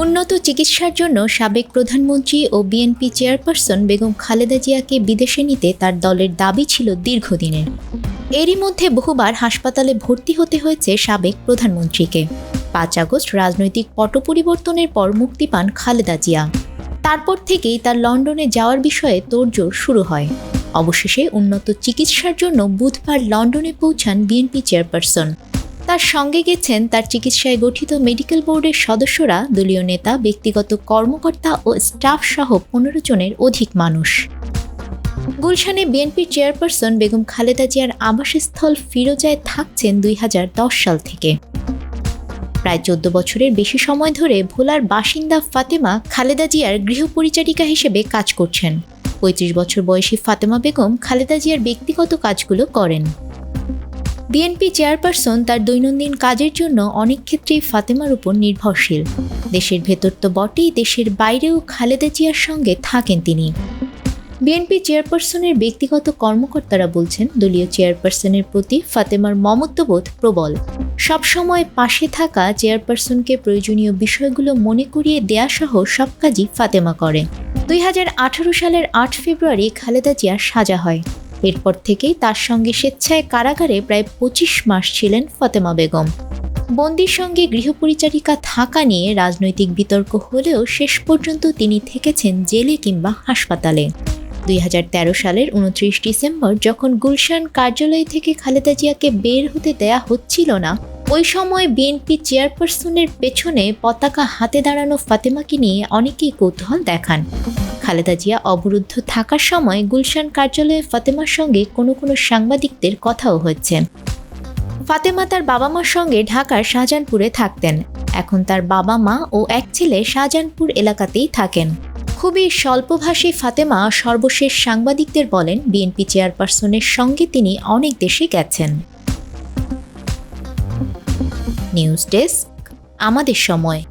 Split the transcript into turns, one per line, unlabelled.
উন্নত চিকিৎসার জন্য সাবেক প্রধানমন্ত্রী ও বিএনপি চেয়ারপারসন বেগম খালেদা জিয়াকে বিদেশে নিতে তার দলের দাবি ছিল দীর্ঘদিনের। এরই মধ্যে বহুবার হাসপাতালে ভর্তি হতে হয়েছে সাবেক প্রধানমন্ত্রীকে। ৫ আগস্ট রাজনৈতিক পট পরিবর্তনের পর মুক্তি পান খালেদা জিয়া। তারপর থেকেই তার লন্ডনে যাওয়ার বিষয়ে তোড়জোড় শুরু হয়। অবশেষে উন্নত চিকিৎসার জন্য বুধবার লন্ডনে পৌঁছান বিএনপি চেয়ারপারসন। তার সঙ্গে গেছেন তার চিকিৎসায় গঠিত মেডিকেল বোর্ডের সদস্যরা, দলীয় নেতা, ব্যক্তিগত কর্মকর্তা ও স্টাফ সহ ১৫ জনের অধিক মানুষ। গুলশানে বিএনপির চেয়ারপারসন বেগম খালেদা জিয়ার আবাসস্থল ফিরোজায় থাকছেন ২০১০ সাল থেকে। প্রায় ১৪ বছরের বেশি সময় ধরে ভোলার বাসিন্দা ফাতেমা খালেদা জিয়ার গৃহপরিচারিকা হিসেবে কাজ করছেন। ৩৫ বছর বয়সী ফাতেমা বেগম খালেদা জিয়ার ব্যক্তিগত কাজগুলো করেন। বিএনপি চেয়ারপারসন তার দৈনন্দিন কাজের জন্য অনেক ক্ষেত্রেই ফাতেমার উপর নির্ভরশীল। দেশের ভেতর তো বটেই, দেশের বাইরেও খালেদা জিয়ার সঙ্গে থাকেন তিনি। বিএনপি চেয়ারপারসনের ব্যক্তিগত কর্মকর্তারা বলছেন, দলীয় চেয়ারপারসনের প্রতি ফাতেমার মমত্ববোধ প্রবল। সবসময় পাশে থাকা, চেয়ারপারসনকে প্রয়োজনীয় বিষয়গুলো মনে করিয়ে দেয়া সহ সব কাজই ফাতেমা করে। ২০১৮ সালের ৮ ফেব্রুয়ারি খালেদা জিয়ার সাজা হয়। এরপর থেকেই তার সঙ্গে স্বেচ্ছায় কারাগারে প্রায় ২৫ মাস ছিলেন ফাতেমা বেগম। বন্দির সঙ্গে গৃহপরিচারিকা থাকা নিয়ে রাজনৈতিক বিতর্ক হলেও শেষ পর্যন্ত তিনি থেকেছেন জেলে কিংবা হাসপাতালে। ২০১৩ সালের ২৯ ডিসেম্বর যখন গুলশান কার্যালয় থেকে খালেদা জিয়াকে বের হতে দেয়া হচ্ছিল না, ওই সময় বিএনপি চেয়ারপারসনের পেছনে পতাকা হাতে দাঁড়ানো ফাতেমাকে নিয়ে অনেকেই কৌতূহল দেখান। খালেদা জিয়া অবরুদ্ধ থাকার সময় গুলশান কার্যালয়ে ফাতেমার সঙ্গে কোনো সাংবাদিকদের কথাও হচ্ছে। ফাতেমা তার বাবা মার সঙ্গে ঢাকার শাহজাহানপুরে থাকতেন। এখন তার বাবা মা ও এক ছেলে শাহজাহানপুর এলাকাতেই থাকেন। খুবই স্বল্পভাষী ফাতেমা সর্বশেষ সাংবাদিকদের বলেন, বিএনপি চেয়ারপারসনের সঙ্গে তিনি অনেক দেশে গেছেন। নিউজ ডেস্ক, আমাদের সময়।